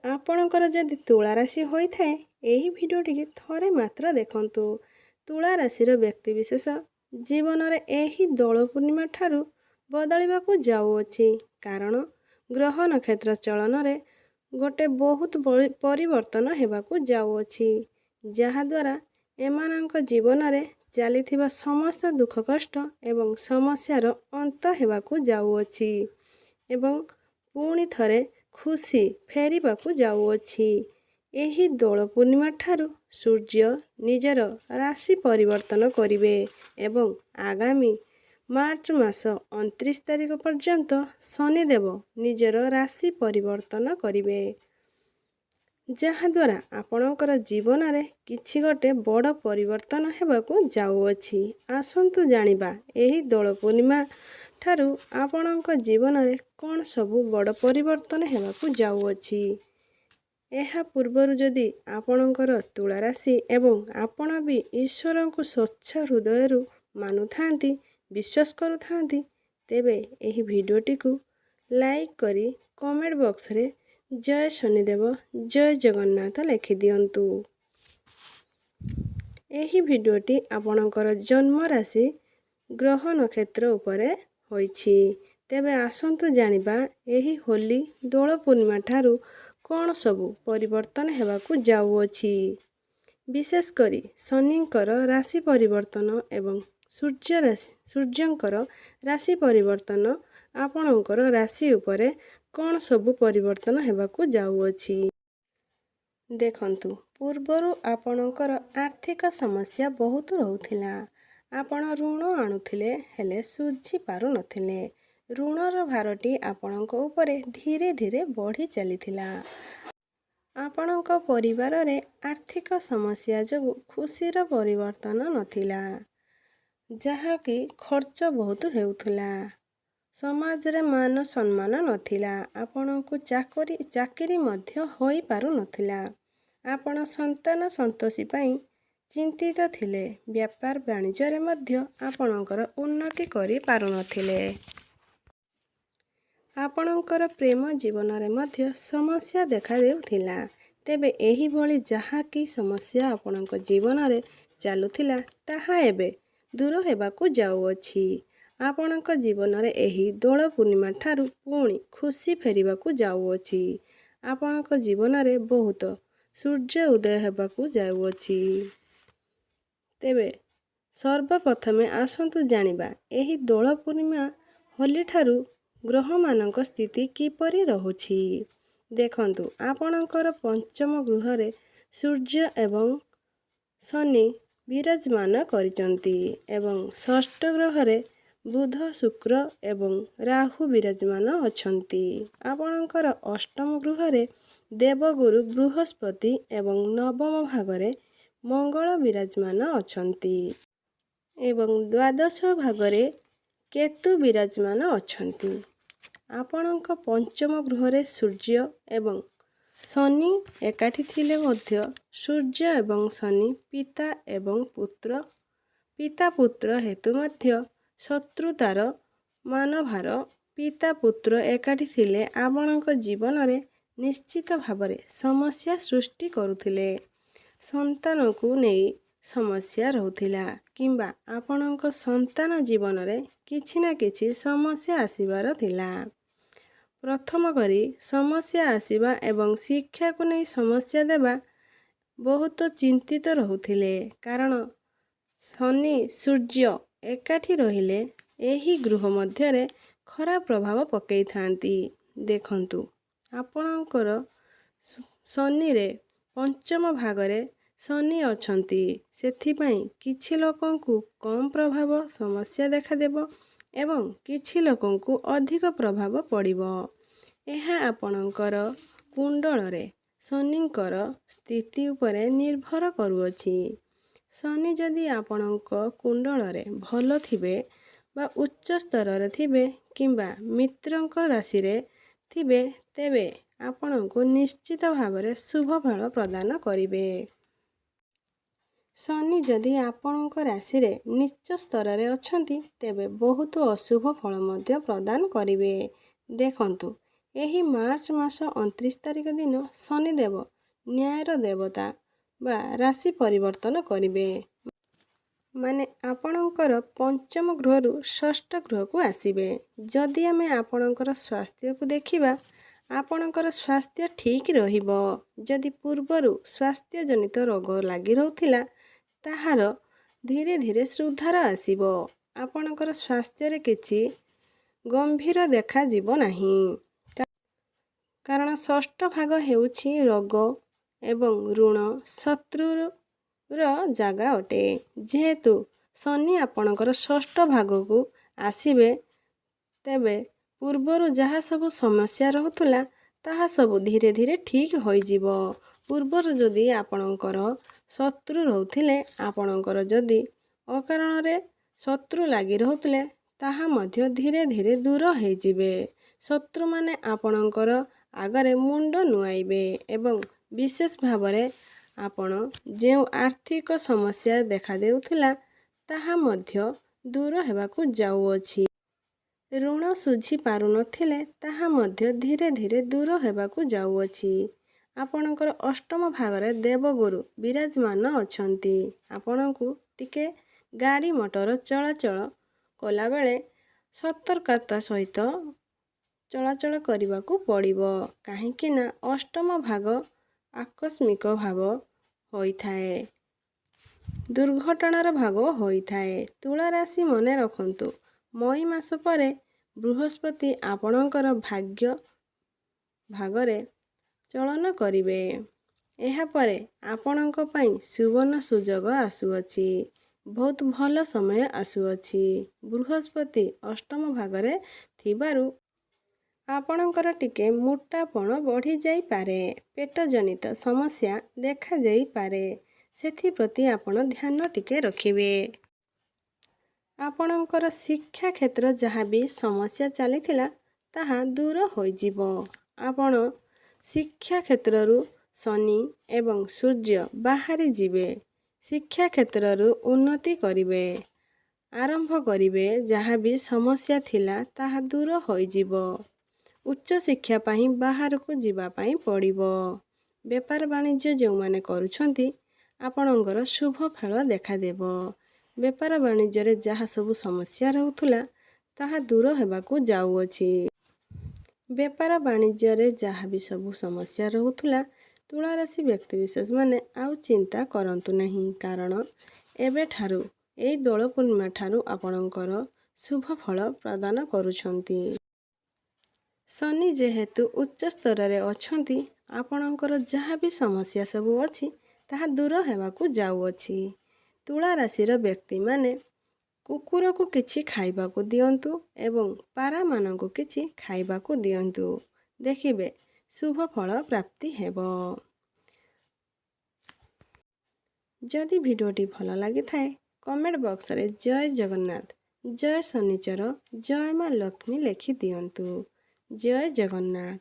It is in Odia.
ଆପଣଙ୍କର ଯଦି ତୁଳା ରାଶି ହୋଇଥାଏ ଏହି ଭିଡ଼ିଓଟିକି ଥରେ ମାତ୍ର ଦେଖନ୍ତୁ। ତୁଳା ରାଶିର ବ୍ୟକ୍ତିବିଶେଷ ଜୀବନରେ ଏହି ଦୋଳ ପୂର୍ଣ୍ଣିମା ଠାରୁ ବଦଳିବାକୁ ଯାଉଅଛି। କାରଣ ଗ୍ରହ ନକ୍ଷତ୍ର ଚଳନରେ ଗୋଟେ ବହୁତ ପରିବର୍ତ୍ତନ ହେବାକୁ ଯାଉଅଛି, ଯାହାଦ୍ୱାରା ଏମାନଙ୍କ ଜୀବନରେ ଚାଲିଥିବା ସମସ୍ତ ଦୁଃଖ କଷ୍ଟ ଏବଂ ସମସ୍ୟାର ଅନ୍ତ ହେବାକୁ ଯାଉଅଛି ଏବଂ ପୁଣି ଥରେ ଖୁସି ଫେରିବାକୁ ଯାଉଅଛି। ଏହି ଦୋଳ ପୂର୍ଣ୍ଣିମା ଠାରୁ ସୂର୍ଯ୍ୟ ନିଜର ରାଶି ପରିବର୍ତ୍ତନ କରିବେ ଏବଂ ଆଗାମୀ ମାର୍ଚ୍ଚ ମାସ 29 ତାରିଖ ପର୍ଯ୍ୟନ୍ତ ଶନିଦେବ ନିଜର ରାଶି ପରିବର୍ତ୍ତନ କରିବେ, ଯାହାଦ୍ୱାରା ଆପଣଙ୍କର ଜୀବନରେ କିଛି ଗୋଟେ ବଡ଼ ପରିବର୍ତ୍ତନ ହେବାକୁ ଯାଉଅଛି। ଆସନ୍ତୁ ଜାଣିବା ଏହି ଦୋଳ ପୂର୍ଣ୍ଣିମା ଠାରୁ ଆପଣଙ୍କ ଜୀବନରେ କ'ଣ ସବୁ ବଡ଼ ପରିବର୍ତ୍ତନ ହେବାକୁ ଯାଉଅଛି। ଏହା ପୂର୍ବରୁ ଯଦି ଆପଣଙ୍କର ତୁଳା ରାଶି ଏବଂ ଆପଣ ବି ଈଶ୍ୱରଙ୍କୁ ସ୍ୱଚ୍ଛ ହୃଦୟରୁ ମାନୁଥାନ୍ତି, ବିଶ୍ୱାସ କରୁଥାନ୍ତି, ତେବେ ଏହି ଭିଡ଼ିଓଟିକୁ ଲାଇକ୍ କରି କମେଣ୍ଟ ବକ୍ସରେ ଜୟ ଶନିଦେବ ଜୟ ଜଗନ୍ନାଥ ଲେଖିଦିଅନ୍ତୁ। ଏହି ଭିଡ଼ିଓଟି ଆପଣଙ୍କର ଜନ୍ମ ରାଶି ଗ୍ରହ ନକ୍ଷତ୍ର ଉପରେ ହୋଇଛି। ତେବେ ଆସନ୍ତୁ ଜାଣିବା ଏହି ହୋଲି ଦୋଳ ପୂର୍ଣ୍ଣିମା ଠାରୁ କ'ଣ ସବୁ ପରିବର୍ତ୍ତନ ହେବାକୁ ଯାଉଅଛି। ବିଶେଷ କରି ଶନିଙ୍କର ରାଶି ପରିବର୍ତ୍ତନ ଏବଂ ସୂର୍ଯ୍ୟଙ୍କର ରାଶି ପରିବର୍ତ୍ତନ ଆପଣଙ୍କର ରାଶି ଉପରେ କ'ଣ ସବୁ ପରିବର୍ତ୍ତନ ହେବାକୁ ଯାଉଅଛି। ଦେଖନ୍ତୁ, ପୂର୍ବରୁ ଆପଣଙ୍କର ଆର୍ଥିକ ସମସ୍ୟା ବହୁତ ରହୁଥିଲା। ଆପଣ ଋଣ ଆଣୁଥିଲେ ହେଲେ ଶୁଝି ପାରୁନଥିଲେ। ଋଣର ଭାରଟି ଆପଣଙ୍କ ଉପରେ ଧୀରେ ଧୀରେ ବଢ଼ି ଚାଲିଥିଲା। ଆପଣଙ୍କ ପରିବାରରେ ଆର୍ଥିକ ସମସ୍ୟା ଯୋଗୁଁ ଖୁସିର ପରିବର୍ତ୍ତନ ନଥିଲା, ଯାହାକି ଖର୍ଚ୍ଚ ବହୁତ ହେଉଥିଲା। ସମାଜରେ ମାନ ସମ୍ମାନ ନଥିଲା। ଆପଣଙ୍କୁ ଚାକିରି ମଧ୍ୟ ହୋଇପାରୁନଥିଲା। ଆପଣ ସନ୍ତାନ ସନ୍ତୋଷି ପାଇଁ ଚିନ୍ତିତ ଥିଲେ। ବ୍ୟାପାର ବାଣିଜ୍ୟରେ ମଧ୍ୟ ଆପଣଙ୍କର ଉନ୍ନତି କରିପାରୁନଥିଲେ। ଆପଣଙ୍କର ପ୍ରେମ ଜୀବନରେ ମଧ୍ୟ ସମସ୍ୟା ଦେଖାଦେଉଥିଲା। ତେବେ ଏହିଭଳି ଯାହାକି ସମସ୍ୟା ଆପଣଙ୍କ ଜୀବନରେ ଚାଲୁଥିଲା, ତାହା ଏବେ ଦୂର ହେବାକୁ ଯାଉଅଛି। ଆପଣଙ୍କ ଜୀବନରେ ଏହି ଦୋଳ ପୂର୍ଣ୍ଣିମା ଠାରୁ ପୁଣି ଖୁସି ଫେରିବାକୁ ଯାଉଅଛି। ଆପଣଙ୍କ ଜୀବନରେ ବହୁତ ସୂର୍ଯ୍ୟ ଉଦୟ ହେବାକୁ ଯାଉଅଛି। ତେବେ ସର୍ବପ୍ରଥମେ ଆସନ୍ତୁ ଜାଣିବା ଏହି ଦୋଳ ପୂର୍ଣ୍ଣିମା ହୋଲି ଠାରୁ ଗ୍ରହମାନଙ୍କ ସ୍ଥିତି କିପରି ରହୁଛି। ଦେଖନ୍ତୁ, ଆପଣଙ୍କର ପଞ୍ଚମ ଗୃହରେ ସୂର୍ଯ୍ୟ ଏବଂ ଶନି ବିରାଜମାନ କରିଛନ୍ତି ଏବଂ ଷଷ୍ଠ ଗ୍ରହରେ ବୁଧ ଶୁକ୍ର ଏବଂ ରାହୁ ବିରାଜମାନ ଅଛନ୍ତି। ଆପଣଙ୍କର ଅଷ୍ଟମ ଗୃହରେ ଦେବଗୁରୁ ବୃହସ୍ପତି ଏବଂ ନବମ ଭାଗରେ ମଙ୍ଗଳ ବିରାଜମାନ ଅଛନ୍ତି ଏବଂ ଦ୍ୱାଦଶ ଭାଗରେ କେତୁ ବିରାଜମାନ ଅଛନ୍ତି। ଆପଣଙ୍କ ପଞ୍ଚମ ଗୃହରେ ସୂର୍ଯ୍ୟ ଏବଂ ଶନି ଏକାଠି ଥିଲେ ମଧ୍ୟ ସୂର୍ଯ୍ୟ ଏବଂ ଶନି ପିତା ଏବଂ ପୁତ୍ର, ପିତା ପୁତ୍ର ହେତୁ ମଧ୍ୟ ଶତ୍ରୁତାର ମାନଭାର ପିତା ପୁତ୍ର ଏକାଠି ଥିଲେ ଆପଣଙ୍କ ଜୀବନରେ ନିଶ୍ଚିତ ଭାବରେ ସମସ୍ୟା ସୃଷ୍ଟି କରୁଥିଲେ। ସନ୍ତାନକୁ ନେଇ ସମସ୍ୟା ରହୁଥିଲା କିମ୍ବା ଆପଣଙ୍କ ସନ୍ତାନ ଜୀବନରେ କିଛି ନା କିଛି ସମସ୍ୟା ଆସିବାର ଥିଲା। ପ୍ରଥମ କରି ସମସ୍ୟା ଆସିବା ଏବଂ ଶିକ୍ଷାକୁ ନେଇ ସମସ୍ୟା ଦେବା ବହୁତ ଚିନ୍ତିତ ରହୁଥିଲେ। କାରଣ ଶନି ସୂର୍ଯ୍ୟ ଏକାଠି ରହିଲେ ଏହି ଗୃହ ମଧ୍ୟରେ ଖରାପ ପ୍ରଭାବ ପକାଇଥାନ୍ତି। ଦେଖନ୍ତୁ, ଆପଣଙ୍କର ଶନିରେ ପଞ୍ଚମ ଭାଗରେ ଶନି ଅଛନ୍ତି। ସେଥିପାଇଁ କିଛି ଲୋକଙ୍କୁ କମ୍ ପ୍ରଭାବ ସମସ୍ୟା ଦେଖାଦେବ ଏବଂ କିଛି ଲୋକଙ୍କୁ ଅଧିକ ପ୍ରଭାବ ପଡ଼ିବ। ଏହା ଆପଣଙ୍କର କୁଣ୍ଡଳରେ ଶନିଙ୍କର ସ୍ଥିତି ଉପରେ ନିର୍ଭର କରୁଅଛି। ଶନି ଯଦି ଆପଣଙ୍କ କୁଣ୍ଡଳରେ ଭଲ ଥିବେ ବା ଉଚ୍ଚ ସ୍ତରରେ ଥିବେ କିମ୍ବା ମିତ୍ରଙ୍କ ରାଶିରେ ଥିବେ, ତେବେ ଆପଣଙ୍କୁ ନିଶ୍ଚିତ ଭାବରେ ଶୁଭ ଫଳ ପ୍ରଦାନ କରିବେ। ଶନି ଯଦି ଆପଣଙ୍କ ରାଶିରେ ନୀଚ ସ୍ତରରେ ଅଛନ୍ତି, ତେବେ ବହୁତ ଅଶୁଭ ଫଳ ମଧ୍ୟ ପ୍ରଦାନ କରିବେ। ଦେଖନ୍ତୁ, ଏହି ମାର୍ଚ୍ଚ ମାସ 29 ତାରିଖ ଦିନ ଶନିଦେବ ନ୍ୟାୟର ଦେବତା ବା ରାଶି ପରିବର୍ତ୍ତନ କରିବେ। ମାନେ ଆପଣଙ୍କର ପଞ୍ଚମ ଗୃହରୁ ଷଷ୍ଠ ଗୃହକୁ ଆସିବେ। ଯଦି ଆମେ ଆପଣଙ୍କର ସ୍ୱାସ୍ଥ୍ୟକୁ ଦେଖିବା, ଆପଣଙ୍କର ସ୍ୱାସ୍ଥ୍ୟ ଠିକ୍ ରହିବ। ଯଦି ପୂର୍ବରୁ ସ୍ୱାସ୍ଥ୍ୟଜନିତ ରୋଗ ଲାଗି ରହୁଥିଲା, ତାହାର ଧୀରେ ଧୀରେ ସୁଧାର ଆସିବ। ଆପଣଙ୍କର ସ୍ୱାସ୍ଥ୍ୟରେ କିଛି ଗମ୍ଭୀର ଦେଖାଯିବ ନାହିଁ। କାରଣ ଷଷ୍ଠ ଭାଗ ହେଉଛି ରୋଗ ଏବଂ ଋଣ ଶତ୍ରୁର ଜାଗା ଅଟେ। ଯେହେତୁ ଶନି ଆପଣଙ୍କର ଷଷ୍ଠ ଭାଗକୁ ଆସିବେ, ତେବେ ପୂର୍ବରୁ ଯାହା ସବୁ ସମସ୍ୟା ରହୁଥିଲା ତାହା ସବୁ ଧୀରେ ଧୀରେ ଠିକ୍ ହୋଇଯିବ। ପୂର୍ବରୁ ଯଦି ଆପଣଙ୍କର ଶତ୍ରୁ ରହୁଥିଲେ, ଆପଣଙ୍କର ଯଦି ଅକାରଣରେ ଶତ୍ରୁ ଲାଗି ରହୁଥିଲେ, ତାହା ମଧ୍ୟ ଧୀରେ ଧୀରେ ଦୂର ହୋଇଯିବେ। ଶତ୍ରୁମାନେ ଆପଣଙ୍କର ଆଗରେ ମୁଣ୍ଡ ନୁଆଇବେ ଏବଂ ବିଶେଷ ଭାବରେ ଆପଣ ଯେଉଁ ଆର୍ଥିକ ସମସ୍ୟା ଦେଖାଦେଉଥିଲା, ତାହା ମଧ୍ୟ ଦୂର ହେବାକୁ ଯାଉଅଛି। ଋଣ ଶୁଝି ପାରୁନଥିଲେ, ତାହା ମଧ୍ୟ ଧୀରେ ଧୀରେ ଦୂର ହେବାକୁ ଯାଉଅଛି। ଆପଣଙ୍କର ଅଷ୍ଟମ ଭାଗରେ ଦେବଗୁରୁ ବିରାଜମାନ ଅଛନ୍ତି। ଆପଣଙ୍କୁ ଟିକେ ଗାଡ଼ି ମଟର ଚଳାଚଳ କଲାବେଳେ ସତର୍କତା ସହିତ ଚଳାଚଳ କରିବାକୁ ପଡ଼ିବ। କାହିଁକି ନା ଅଷ୍ଟମ ଭାଗ ଆକସ୍ମିକ ଭାବ ହୋଇଥାଏ, ଦୁର୍ଘଟଣାର ଭାଗ ହୋଇଥାଏ। ତୁଳା ରାଶି ମନେ ରଖନ୍ତୁ, ମଇ ମାସ ପରେ ବୃହସ୍ପତି ଆପଣଙ୍କର ଭାଗ୍ୟ ଭାଗରେ ଚଳନ କରିବେ। ଏହାପରେ ଆପଣଙ୍କ ପାଇଁ ସୁବର୍ଣ୍ଣ ସୁଯୋଗ ଆସୁଅଛି। ବହୁତ ଭଲ ସମୟ ଆସୁଅଛି। ବୃହସ୍ପତି ଅଷ୍ଟମ ଭାଗରେ ଥିବାରୁ ଆପଣଙ୍କର ଟିକେ ମୋଟାପଣ ବଢ଼ିଯାଇପାରେ। ପେଟଜନିତ ସମସ୍ୟା ଦେଖାଯାଇପାରେ। ସେଥିପ୍ରତି ଆପଣ ଧ୍ୟାନ ଟିକେ ରଖିବେ। ଆପଣଙ୍କର ଶିକ୍ଷା କ୍ଷେତ୍ର ଯାହା ବି ସମସ୍ୟା ଚାଲିଥିଲା, ତାହା ଦୂର ହୋଇଯିବ। ଆପଣ ଶିକ୍ଷା କ୍ଷେତ୍ରରୁ ଶନି ଏବଂ ସୂର୍ଯ୍ୟ ବାହାରି ଯିବେ। ଶିକ୍ଷା କ୍ଷେତ୍ରରୁ ଉନ୍ନତି କରିବେ। ଆରମ୍ଭ କରିବେ। ଯାହା ବି ସମସ୍ୟା ଥିଲା, ତାହା ଦୂର ହୋଇଯିବ। ଉଚ୍ଚଶିକ୍ଷା ପାଇଁ ବାହାରକୁ ଯିବା ପାଇଁ ପଡ଼ିବ। ବେପାର ବାଣିଜ୍ୟ ଯେଉଁମାନେ କରୁଛନ୍ତି, ଆପଣଙ୍କର ଶୁଭ ଫଳ ଦେଖାଦେବ। ବେପାର ବାଣିଜ୍ୟରେ ଯାହା ସବୁ ସମସ୍ୟା ରହୁଥିଲା, ତାହା ଦୂର ହେବାକୁ ଯାଉଅଛି। ବେପାର ବାଣିଜ୍ୟରେ ଯାହା ବି ସବୁ ସମସ୍ୟା ରହୁଥିଲା, ତୁଳାରାଶି ବ୍ୟକ୍ତିବିଶେଷମାନେ ଆଉ ଚିନ୍ତା କରନ୍ତୁ ନାହିଁ। କାରଣ ଏବେଠାରୁ ଏଇ ଦୋଳ ପୂର୍ଣ୍ଣିମା ଠାରୁ ଆପଣଙ୍କର ଶୁଭ ଫଳ ପ୍ରଦାନ କରୁଛନ୍ତି। ଶନି ଯେହେତୁ ଉଚ୍ଚ ସ୍ତରରେ ଅଛନ୍ତି, ଆପଣଙ୍କର ଯାହା ବି ସମସ୍ୟା ସବୁ ଅଛି, ତାହା ଦୂର ହେବାକୁ ଯାଉଅଛି। ତୁଳା ରାଶିର ବ୍ୟକ୍ତିମାନେ କୁକୁରକୁ କିଛି ଖାଇବାକୁ ଦିଅନ୍ତୁ ଏବଂ ପାରାମାନଙ୍କୁ କିଛି ଖାଇବାକୁ ଦିଅନ୍ତୁ। ଦେଖିବେ ଶୁଭ ଫଳ ପ୍ରାପ୍ତି ହେବ। ଯଦି ଭିଡ଼ିଓଟି ଭଲ ଲାଗିଥାଏ, କମେଣ୍ଟ ବକ୍ସରେ ଜୟ ଜଗନ୍ନାଥ, ଜୟ ଶନିଚର, ଜୟ ମା ଲକ୍ଷ୍ମୀ ଲେଖି ଦିଅନ୍ତୁ। ଜୟ ଜଗନ୍ନାଥ।